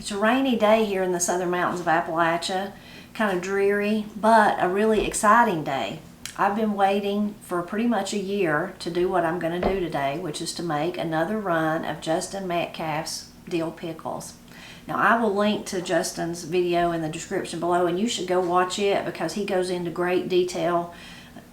It's a rainy day here in the southern mountains of Appalachia, kind of dreary, but a really exciting day. I've been waiting for pretty much a year to do what I'm going to do today, which is to make another run of Justin Metcalf's Dill Pickles. Now, I will link to Justin's video in the description below, and you should go watch it because he goes into great detail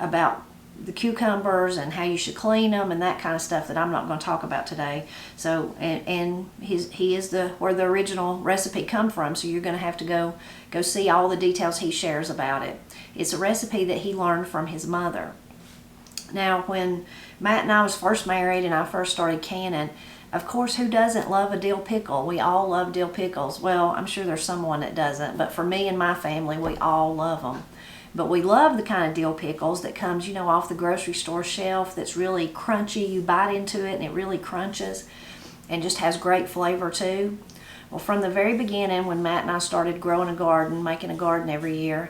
about the cucumbers and how you should clean them and that kind of stuff that I'm not going to talk about today. So, and he is where the original recipe come from, so you're going to have to go see all the details he shares about it. It's a recipe that he learned from his mother. Now, when Matt and I was first married and I first started canning, of course, who doesn't love a dill pickle? We all love dill pickles. Well, I'm sure there's someone that doesn't, but for me and my family, we all love them. But we love the kind of dill pickles that comes, off the grocery store shelf that's really crunchy. You bite into it and it really crunches and just has great flavor too. Well, from the very beginning, when Matt and I started growing a garden, making a garden every year,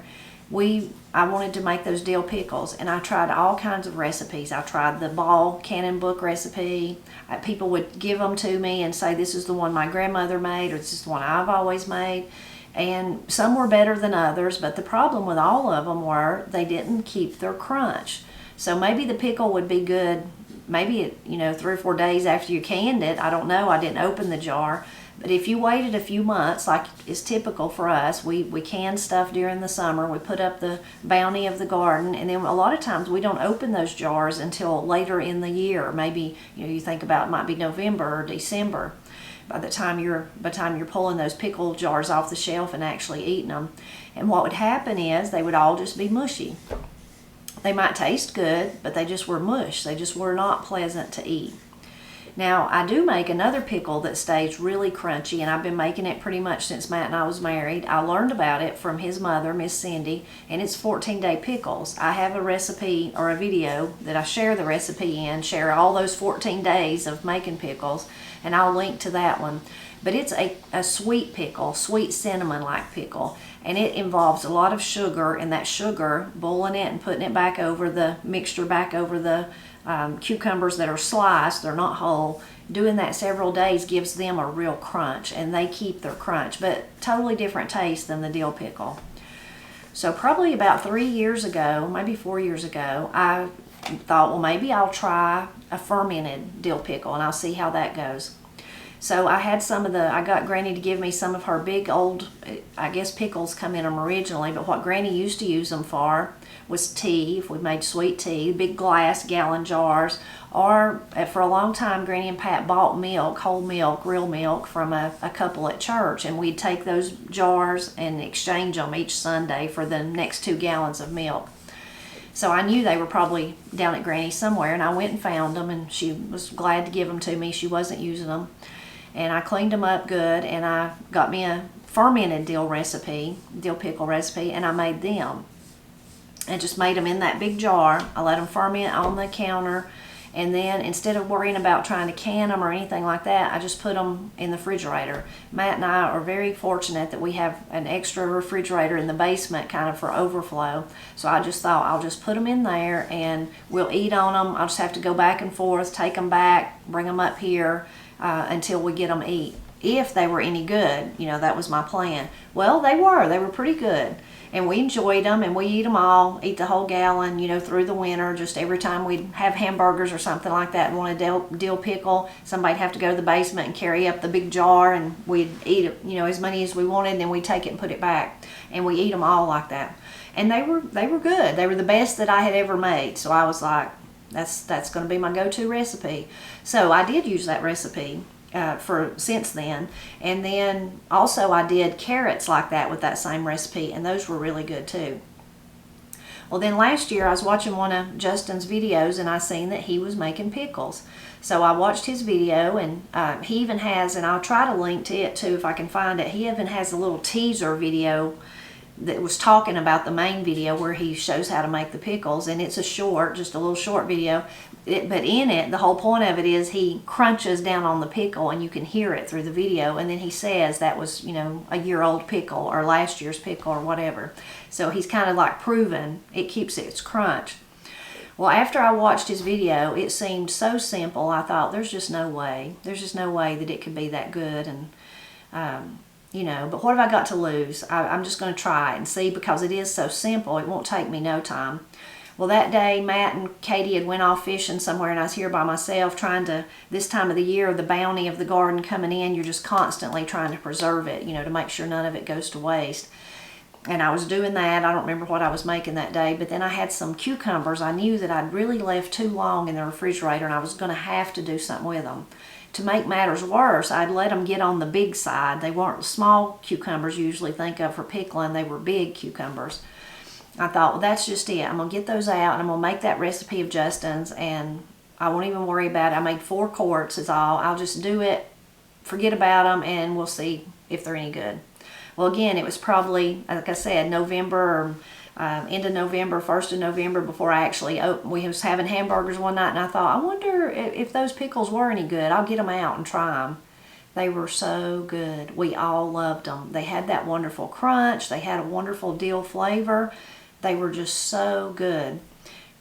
I wanted to make those dill pickles, and I tried all kinds of recipes. I tried the Ball Cannon book recipe. People would give them to me and say, this is the one my grandmother made, or this is the one I've always made. And some were better than others, but the problem with all of them were they didn't keep their crunch. So maybe the pickle would be good, maybe 3 or 4 days after you canned it. I don't know. I didn't open the jar. But if you waited a few months, like is typical for us, we can stuff during the summer. We put up the bounty of the garden, and then a lot of times we don't open those jars until later in the year. Maybe you think about it might be November or December. By the time you're pulling those pickle jars off the shelf and actually eating them. And what would happen is they would all just be mushy. They might taste good, but they just were mush. They just were not pleasant to eat. Now, I do make another pickle that stays really crunchy, and I've been making it pretty much since Matt and I was married. I learned about it from his mother, Miss Cindy, and it's 14-day pickles. I have a recipe or a video that I share the recipe in, share all those 14 days of making pickles, and I'll link to that one. But it's a sweet pickle, sweet cinnamon-like pickle, and it involves a lot of sugar, and that sugar, boiling it and putting it back over the mixture, back over the cucumbers that are sliced, they're not whole. Doing that several days gives them a real crunch, and they keep their crunch, but totally different taste than the dill pickle. So probably about 3 years ago, maybe 4 years ago, I thought, well, maybe I'll try a fermented dill pickle and I'll see how that goes. So I had I got Granny to give me some of her big old, I guess pickles come in them originally, but what Granny used to use them for was tea, if we made sweet tea, big glass gallon jars, or for a long time Granny and Pat bought milk, whole milk, real milk from a couple at church, and we'd take those jars and exchange them each Sunday for the next 2 gallons of milk. So I knew they were probably down at Granny's somewhere, and I went and found them, and she was glad to give them to me. She wasn't using them. And I cleaned them up good, and I got me a fermented dill pickle recipe, and I made them. And just made them in that big jar. I let them ferment on the counter, and then instead of worrying about trying to can them or anything like that, I just put them in the refrigerator. Matt and I are very fortunate that we have an extra refrigerator in the basement kind of for overflow. So I just thought I'll just put them in there and we'll eat on them. I'll just have to go back and forth, take them back, bring them up here until we get them eat. If they were any good, that was my plan. Well, they were pretty good. And we enjoyed them, and we eat them all, eat the whole gallon, through the winter. Just every time we'd have hamburgers or something like that and want a dill pickle, somebody'd have to go to the basement and carry up the big jar, and we'd eat it, as many as we wanted, and then we'd take it and put it back. And we eat them all like that. And they were good. They were the best that I had ever made. So I was like, that's going to be my go-to recipe. So I did use that recipe since then, and then also I did carrots like that with that same recipe, and those were really good too. Well, then last year I was watching one of Justin's videos, and I seen that he was making pickles. So I watched his video, and he even has, and I'll try to link to it too if I can find it, he even has a little teaser video that was talking about the main video where he shows how to make the pickles, and it's just a little short video. But in it, the whole point of it is he crunches down on the pickle, and you can hear it through the video, and then he says that was, a year-old pickle or last year's pickle or whatever. So he's kind of like proving it keeps its crunch. Well, after I watched his video, it seemed so simple. I thought, there's just no way that it could be that good. And you know, but what have I got to lose? I'm just going to try it and see, because it is so simple. It won't take me no time. Well, that day, Matt and Katie had went off fishing somewhere, and I was here by myself trying to, this time of the year, the bounty of the garden coming in, you're just constantly trying to preserve it, you know, to make sure none of it goes to waste. And I was doing that. I don't remember what I was making that day, but then I had some cucumbers. I knew that I'd really left too long in the refrigerator, and I was going to have to do something with them. To make matters worse, I'd let them get on the big side. They weren't small cucumbers you usually think of for pickling. They were big cucumbers. I thought, well, that's just it. I'm going to get those out, and I'm going to make that recipe of Justin's, and I won't even worry about it. I made 4 quarts is all. I'll just do it, forget about them, and we'll see if they're any good. Well, again, it was probably, like I said, November, or end of November, 1st of November, before I actually opened. We was having hamburgers one night, and I thought, I wonder if those pickles were any good. I'll get them out and try them. They were so good. We all loved them. They had that wonderful crunch. They had a wonderful dill flavor. They were just so good.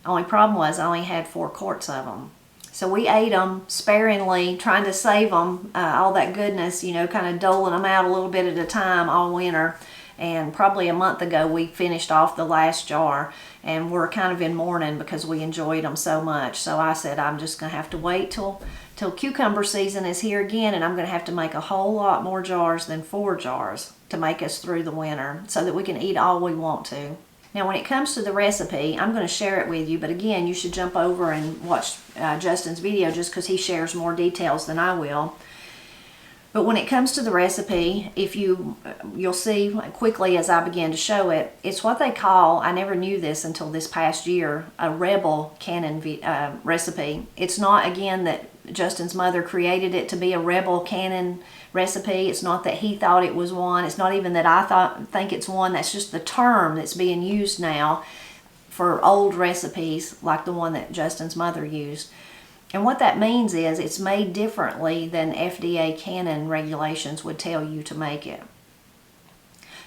Only problem was I only had 4 quarts of them. So we ate them sparingly, trying to save them, all that goodness, you know, kind of doling them out a little bit at a time all winter. And probably a month ago we finished off the last jar, and we're kind of in mourning because we enjoyed them so much. So I said, I'm just going to have to wait till cucumber season is here again, and I'm going to have to make a whole lot more jars than 4 jars to make us through the winter so that we can eat all we want to. Now, when it comes to the recipe, I'm going to share it with you, but again, you should jump over and watch Justin's video just because he shares more details than I will. But when it comes to the recipe, you'll see quickly as I begin to show it, it's what they call, I never knew this until this past year, a rebel cannon recipe. It's not, again, that Justin's mother created it to be a rebel cannon recipe. It's not that he thought it was one. It's not even that I think it's one. That's just the term that's being used now for old recipes like the one that Justin's mother used. And what that means is it's made differently than FDA cannon regulations would tell you to make it.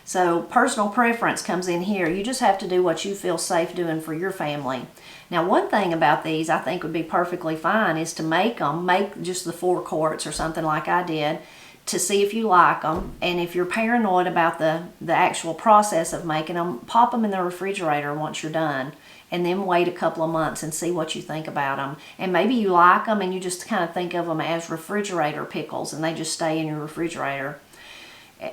So personal preference comes in here. You just have to do what you feel safe doing for your family. Now, one thing about these I think would be perfectly fine is to make just the 4 quarts or something like I did, to see if you like them. And if you're paranoid about the actual process of making them, pop them in the refrigerator once you're done, and then wait a couple of months and see what you think about them. And maybe you like them and you just kind of think of them as refrigerator pickles, and they just stay in your refrigerator.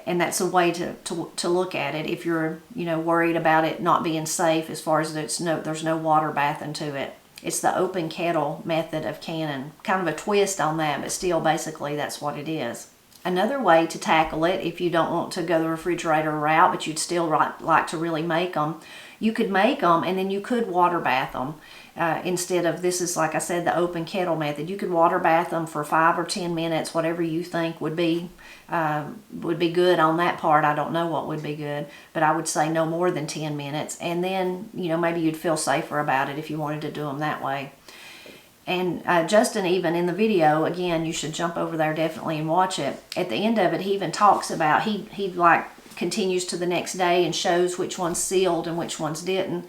And that's a way to look at it if you're, you know, worried about it not being safe, as far as there's no water bath into it. It's the open kettle method of canning. Kind of a twist on that, but still basically that's what it is. Another way to tackle it, if you don't want to go the refrigerator route, but you'd still like to really make them, you could make them and then you could water bath them. Instead of, this is, like I said, the open kettle method. You could water bath them for 5 or 10 minutes, whatever you think would be good on that part. I don't know what would be good, but I would say no more than 10 minutes. And then, you know, maybe you'd feel safer about it if you wanted to do them that way. And Justin, even in the video, again, you should jump over there definitely and watch it. At the end of it, he even talks about, he like continues to the next day and shows which ones sealed and which ones didn't.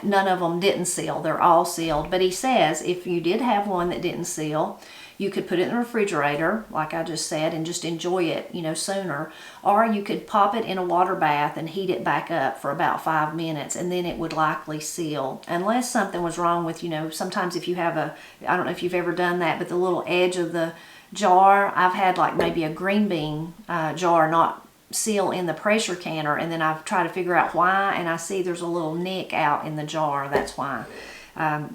None of them didn't seal. They're all sealed. But he says if you did have one that didn't seal, you could put it in the refrigerator, like I just said, and just enjoy it, you know, sooner. Or you could pop it in a water bath and heat it back up for about 5 minutes, and then it would likely seal. Unless something was wrong with, you know, sometimes if you have I don't know if you've ever done that, but the little edge of the jar, I've had like maybe a green bean jar not seal in the pressure canner, and then I've tried to figure out why, and I see there's a little nick out in the jar. That's why.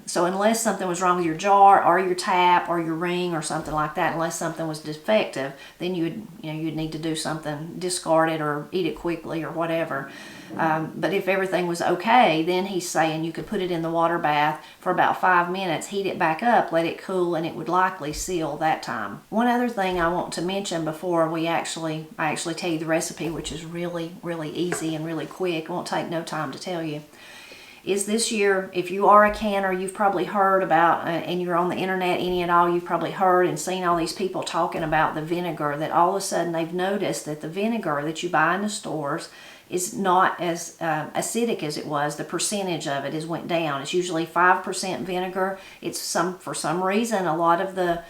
So unless something was wrong with your jar or your tap or your ring or something like that, unless something was defective, then you'd need to do something, discard it or eat it quickly or whatever. But if everything was okay, then he's saying you could put it in the water bath for about 5 minutes, heat it back up, let it cool, and it would likely seal that time. One other thing I want to mention before I actually tell you the recipe, which is really, really easy and really quick, it won't take no time to tell you, is this year, if you are a canner, you've probably heard about, and you're on the internet any at all, you've probably heard and seen all these people talking about the vinegar, that all of a sudden they've noticed that the vinegar that you buy in the stores is not as acidic as it was. The percentage of it has went down. It's usually 5% vinegar. It's for some reason, a lot of the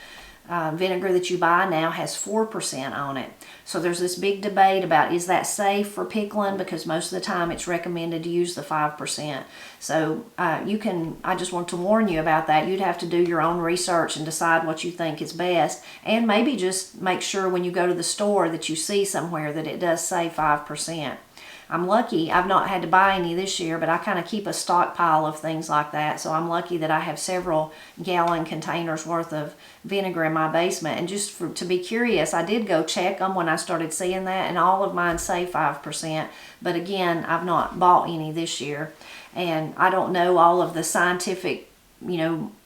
vinegar that you buy now has 4% on it. So there's this big debate about, is that safe for pickling, because most of the time it's recommended to use the 5%. So I just want to warn you about that. You'd have to do your own research and decide what you think is best, and maybe just make sure when you go to the store that you see somewhere that it does say 5%. I'm lucky I've not had to buy any this year, but I kind of keep a stockpile of things like that. So I'm lucky that I have several gallon containers worth of vinegar in my basement. And just to be curious, I did go check them when I started seeing that, and all of mine say 5%. But again, I've not bought any this year. And I don't know all of the scientific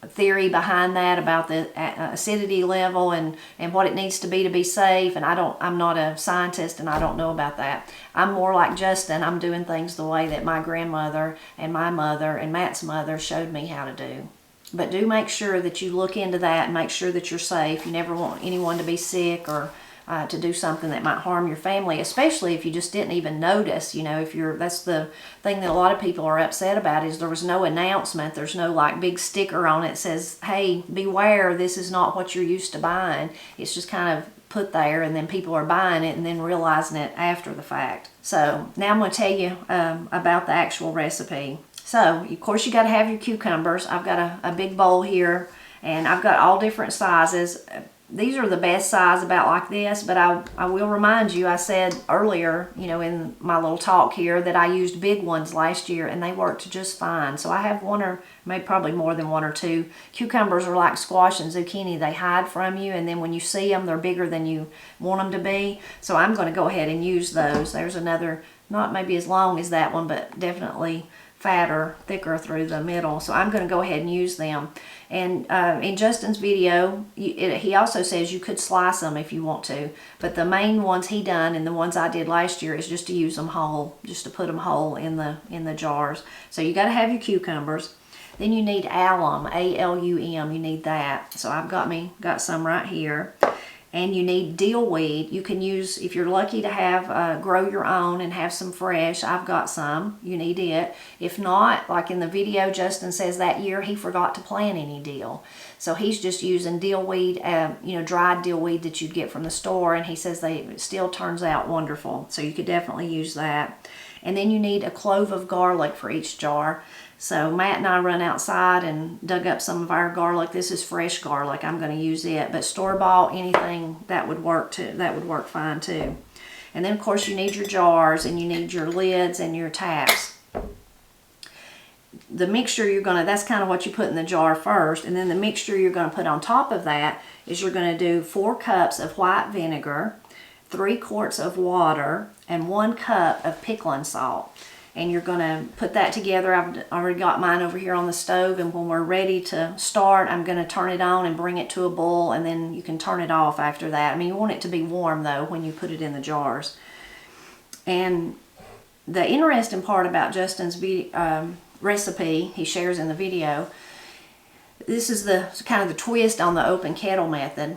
theory behind that about the acidity level and what it needs to be safe, and I'm not a scientist and I don't know about that. I'm more like Justin. I'm doing things the way that my grandmother and my mother and Matt's mother showed me how to do. But do make sure that you look into that and make sure that you're safe. You never want anyone to be sick or to do something that might harm your family, especially if you just didn't even notice. That's the thing that a lot of people are upset about, is there was no announcement. There's no like big sticker on it that says, hey, beware, this is not what you're used to buying. It's just kind of put there, and then people are buying it and then realizing it after the fact. So now I'm going to tell you about the actual recipe. So of course you got to have your cucumbers. I've got a big bowl here, and I've got all different sizes. These are the best size, about like this, but I will remind you, I said earlier, in my little talk here, that I used big ones last year and they worked just fine. So I have one, or maybe probably more than one or two. Cucumbers are like squash and zucchini. They hide from you, and then when you see them, they're bigger than you want them to be. So I'm going to go ahead and use those. There's another, not maybe as long as that one, but definitely fatter, thicker through the middle. So I'm going to go ahead and use them. And in Justin's video, he also says you could slice them if you want to. But the main ones he done, and the ones I did last year, is just to use them whole, just to put them whole in the jars. So you got to have your cucumbers. Then you need alum, A-L-U-M. You need that. So I've got some right here. And you need dill weed. You can use, if you're lucky to have grow your own and have some fresh. I've got some. You need it. If not, like in the video, Justin says that year he forgot to plant any dill. So he's just using dill weed, dried dill weed that you'd get from the store, and he says it still turns out wonderful. So you could definitely use that. And then you need a clove of garlic for each jar. So Matt and I run outside and dug up some of our garlic. This is fresh garlic. I'm going to use it, but store-bought, anything that would work too. That would work fine too. And then of course you need your jars, and you need your lids and your taps. The mixture that's kind of what you put in the jar first, and then the mixture you're going to put on top of that is you're going to do 4 cups of white vinegar, 3 quarts of water, and 1 cup of pickling salt. And you're going to put that together. I've already got mine over here on the stove, and when we're ready to start, I'm going to turn it on and bring it to a boil, and then you can turn it off after that. I mean, you want it to be warm though when you put it in the jars. And the interesting part about Justin's recipe he shares in the video, this is the kind of the twist on the open kettle method.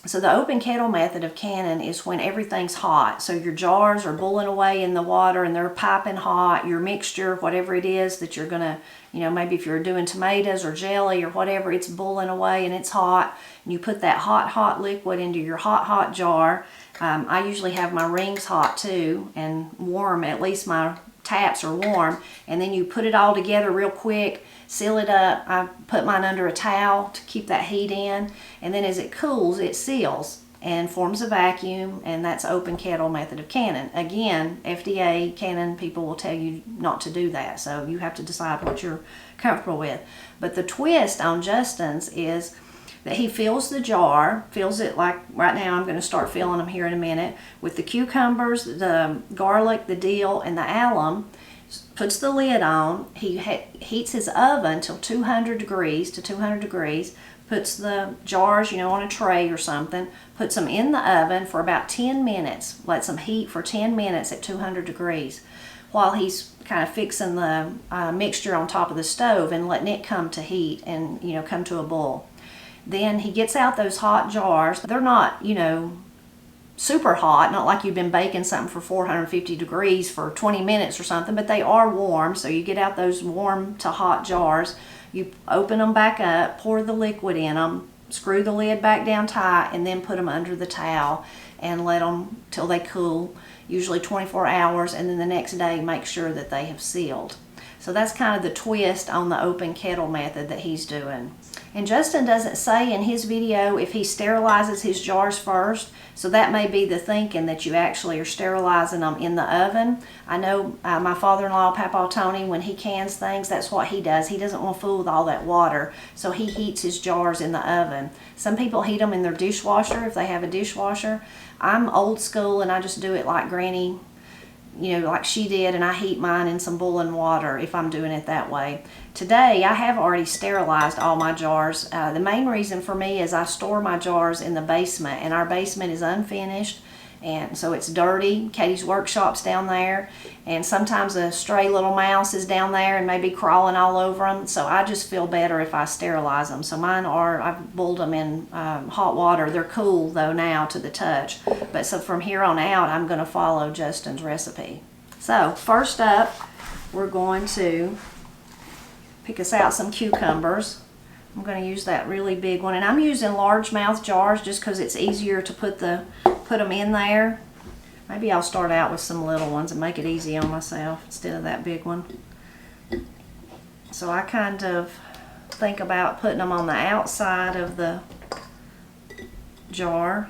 So the open kettle method of canning is when everything's hot. So your jars are boiling away in the water and they're piping hot. Your mixture, whatever it is that you're going to, maybe if you're doing tomatoes or jelly or whatever, it's boiling away and it's hot. And you put that hot liquid into your hot jar. I usually have my rings hot too, and warm, at least my taps are warm. And then you put it all together real quick, seal it up. I put mine under a towel to keep that heat in, and then as it cools, it seals and forms a vacuum, and that's open kettle method of canning. Again, FDA canning people will tell you not to do that, so you have to decide what you're comfortable with. But the twist on Justin's is that he fills the jar, fills it like right now. I'm going to start filling them here in a minute with the cucumbers, the garlic, the dill, and the alum. Puts the lid on. He heats his oven till 200 degrees, puts the jars, on a tray or something, puts them in the oven for about 10 minutes, lets them heat for 10 minutes at 200 degrees while he's kind of fixing the mixture on top of the stove and letting it come to heat and, come to a boil. Then he gets out those hot jars. They're not, super hot, not like you've been baking something for 450 degrees for 20 minutes or something, but they are warm. So you get out those warm to hot jars, you open them back up, pour the liquid in them, screw the lid back down tight, and then put them under the towel and let them till they cool, usually 24 hours, and then the next day make sure that they have sealed. So that's kind of the twist on the open kettle method that he's doing. And Justin doesn't say in his video if he sterilizes his jars first, so that may be the thinking, that you actually are sterilizing them in the oven. I know my father-in-law, Papa Tony, when he cans things, that's what he does. He doesn't want to fool with all that water, so he heats his jars in the oven. Some people heat them in their dishwasher if they have a dishwasher. I'm old school and I just do it like Granny, you know, like she did, and I heat mine in some boiling water if I'm doing it that way. Today, I have already sterilized all my jars. The main reason for me is I store my jars in the basement, and our basement is unfinished, and so it's dirty. Katie's workshop's down there, and sometimes a stray little mouse is down there and maybe crawling all over them, so I just feel better if I sterilize them. So mine are, I've boiled them in hot water. They're cool though now to the touch, but so from here on out I'm going to follow Justin's recipe. So first up, we're going to pick us out some cucumbers. I'm going to use that really big one, and I'm using largemouth jars just because it's easier to put them in there. Maybe I'll start out with some little ones and make it easy on myself instead of that big one. So I kind of think about putting them on the outside of the jar,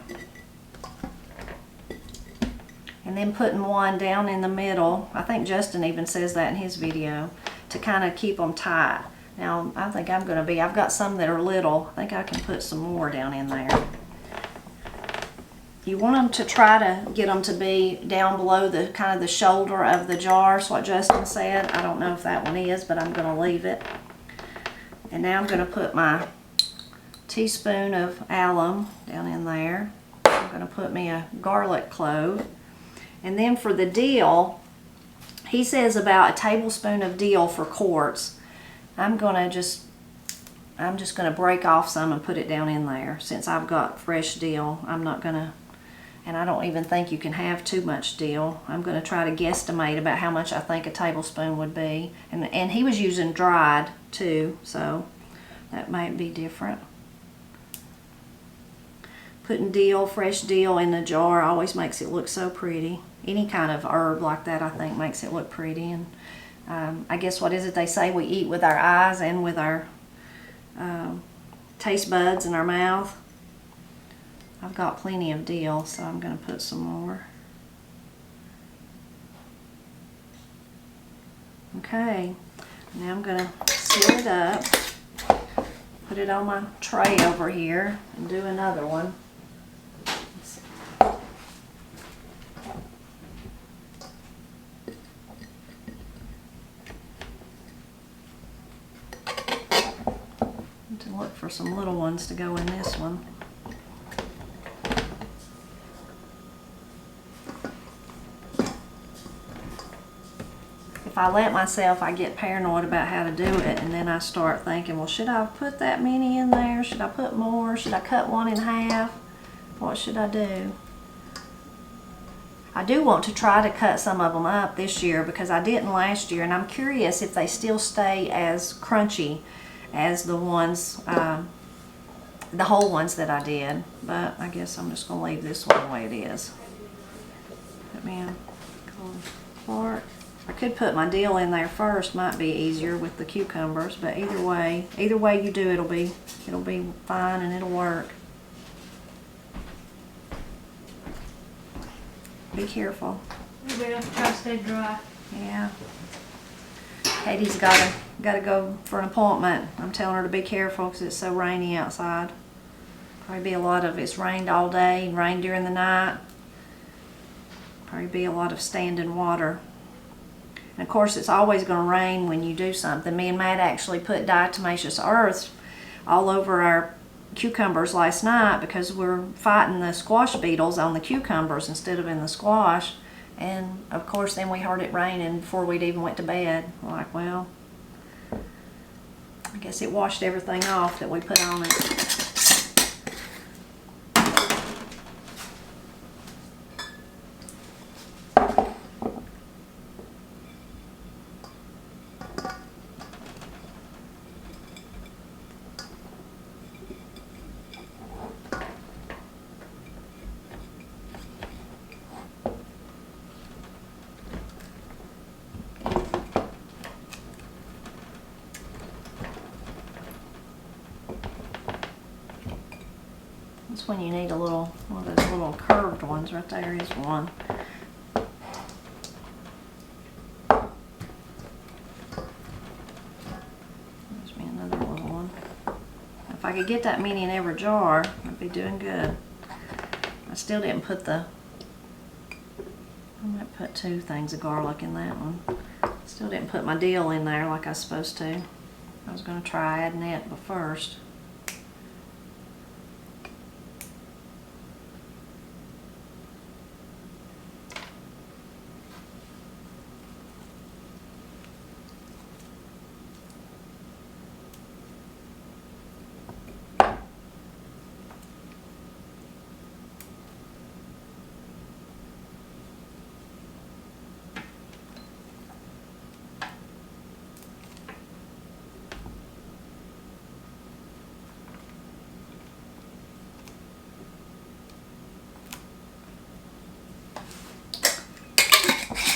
and then putting one down in the middle. I think Justin even says that in his video, to kind of keep them tight. Now I think I've got some that are little. I think I can put some more down in there. You want them to try to get them to be down below the kind of the shoulder of the jar. That's what Justin said. I don't know if that one is, but I'm going to leave it. And now I'm going to put my teaspoon of alum down in there. I'm going to put me a garlic clove. And then for the dill, he says about a tablespoon of dill for quarts. I'm just going to break off some and put it down in there. Since I've got fresh dill, I'm not going to, and I don't even think you can have too much dill. I'm going to try to guesstimate about how much I think a tablespoon would be. And he was using dried too, so that might be different. Putting dill, fresh dill in the jar always makes it look so pretty. Any kind of herb like that, I think, makes it look pretty. And I guess, what is it they say? We eat with our eyes and with our taste buds in our mouth. I've got plenty of dill, so I'm going to put some more. Okay, now I'm going to seal it up, put it on my tray over here, and do another one. Look for some little ones to go in this one. If I let myself, I get paranoid about how to do it, and then I start thinking, well, should I put that many in there? Should I put more? Should I cut one in half? What should I do? I do want to try to cut some of them up this year because I didn't last year, and I'm curious if they still stay as crunchy as the ones, the whole ones that I did. But I guess I'm just going to leave this one the way it is. Put me in Clark. I could put my dill in there first, might be easier with the cucumbers, but either way you do, it'll be fine and it'll work. Be careful. You better try to stay dry. Yeah. Katie's got to go for an appointment. I'm telling her to be careful because it's so rainy outside. Probably be a lot of, it's rained all day and rained during the night. Probably be a lot of standing water. And of course, it's always going to rain when you do something. Me and Matt actually put diatomaceous earth all over our cucumbers last night because we're fighting the squash beetles on the cucumbers instead of in the squash. And of course, then we heard it raining before we'd even went to bed. We're like, well, I guess it washed everything off that we put on it. That's when you need a little, one of those little curved ones. Right there is one. There's me another little one. If I could get that many in every jar, I'd be doing good. I still didn't put I might put 2 things of garlic in that one. Still didn't put my dill in there like I was supposed to. I was going to try adding it first.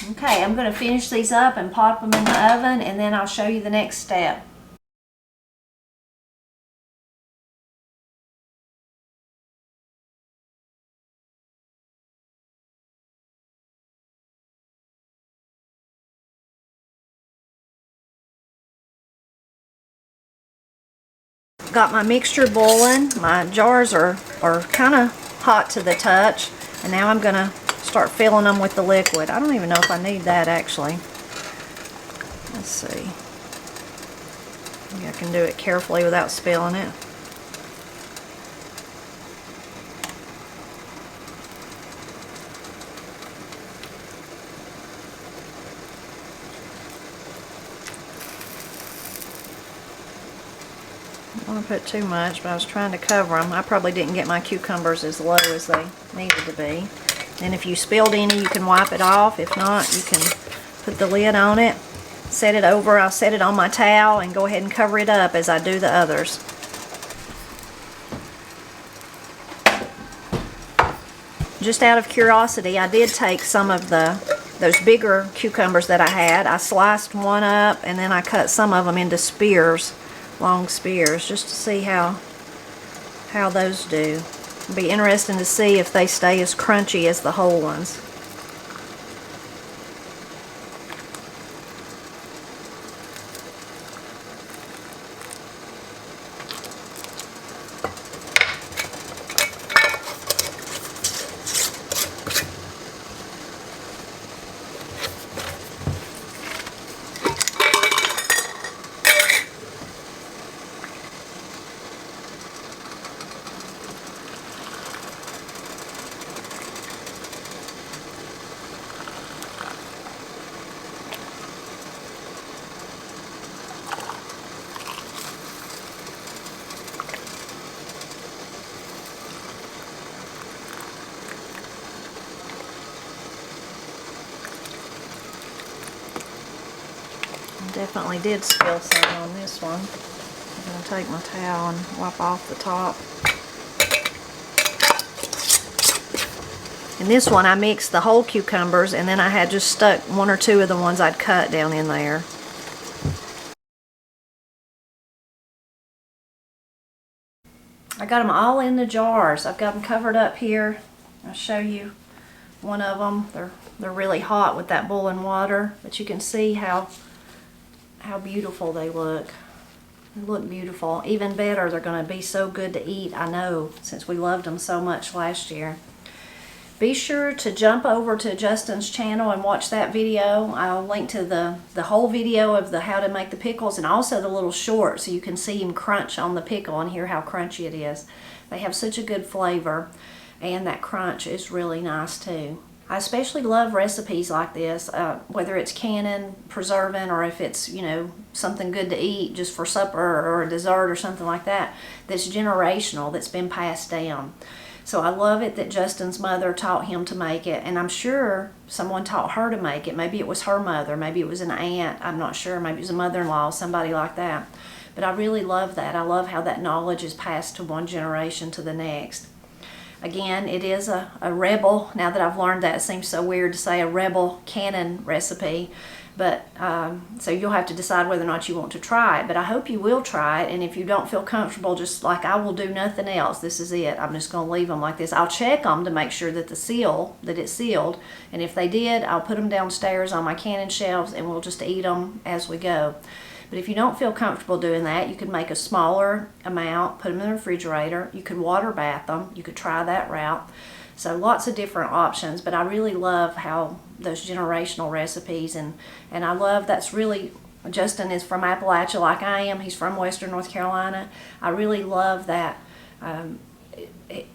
Okay, I'm going to finish these up and pop them in the oven, and then I'll show you the next step. Got my mixture boiling. My jars are kind of hot to the touch, and now I'm going to start filling them with the liquid. I don't even know if I need that actually. Let's see. Maybe I can do it carefully without spilling it. I don't want to put too much, but I was trying to cover them. I probably didn't get my cucumbers as low as they needed to be. And if you spilled any, you can wipe it off. If not, you can put the lid on it, set it over. I'll set it on my towel and go ahead and cover it up as I do the others. Just out of curiosity, I did take some of those bigger cucumbers that I had. I sliced one up and then I cut some of them into spears, long spears, just to see how those do. It'll be interesting to see if they stay as crunchy as the whole ones. Definitely did spill some on this one. I'm going to take my towel and wipe off the top. In this one I mixed the whole cucumbers, and then I had just stuck 1 or 2 of the ones I'd cut down in there. I got them all in the jars. I've got them covered up here. I'll show you one of them. They're really hot with that boiling water, but you can see how beautiful they look. They look beautiful. Even better, they're going to be so good to eat, I know, since we loved them so much last year. Be sure to jump over to Justin's channel and watch that video. I'll link to the whole video of how to make the pickles, and also the little short so you can see him crunch on the pickle and hear how crunchy it is. They have such a good flavor, and that crunch is really nice too. I especially love recipes like this, whether it's canning, preserving, or if it's, you know, something good to eat just for supper or a dessert or something like that, that's generational, that's been passed down. So I love it that Justin's mother taught him to make it, and I'm sure someone taught her to make it. Maybe it was her mother, maybe it was an aunt, I'm not sure, maybe it was a mother-in-law, somebody like that. But I really love that. I love how that knowledge is passed to one generation to the next. Again, it is a rebel. Now that I've learned that, it seems so weird to say a rebel canon recipe. But so you'll have to decide whether or not you want to try it. But I hope you will try it. And if you don't feel comfortable, just like I will do nothing else. This is it. I'm just going to leave them like this. I'll check them to make sure that it's sealed. And if they did, I'll put them downstairs on my canning shelves, and we'll just eat them as we go. But if you don't feel comfortable doing that, you could make a smaller amount, put them in the refrigerator. You could water bath them. You could try that route. So lots of different options, but I really love how those generational recipes, and I love that's really, Justin is from Appalachia like I am. He's from Western North Carolina. I really love that.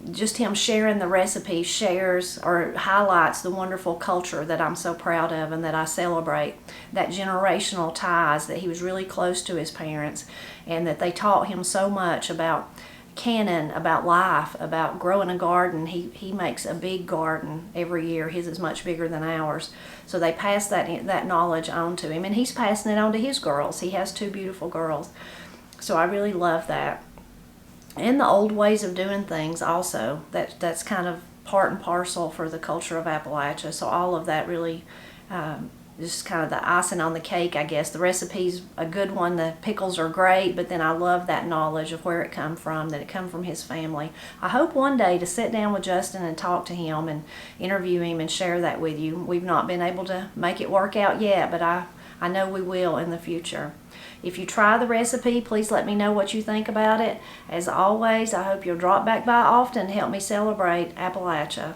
Just him sharing the recipe shares or highlights the wonderful culture that I'm so proud of and that I celebrate. That generational ties, that he was really close to his parents, and that they taught him so much about canning, about life, about growing a garden. He makes a big garden every year. His is much bigger than ours. So they pass that knowledge on to him, and he's passing it on to his girls. He has 2 beautiful girls. So I really love that. And the old ways of doing things also, that's kind of part and parcel for the culture of Appalachia. So all of that really just kind of the icing on the cake, I guess. The recipe's a good one. The pickles are great, but then I love that knowledge of where it come from, that it come from his family. I hope one day to sit down with Justin and talk to him and interview him and share that with you. We've not been able to make it work out yet, but I know we will in the future. If you try the recipe, please let me know what you think about it. As always, I hope you'll drop back by often to help me celebrate Appalachia.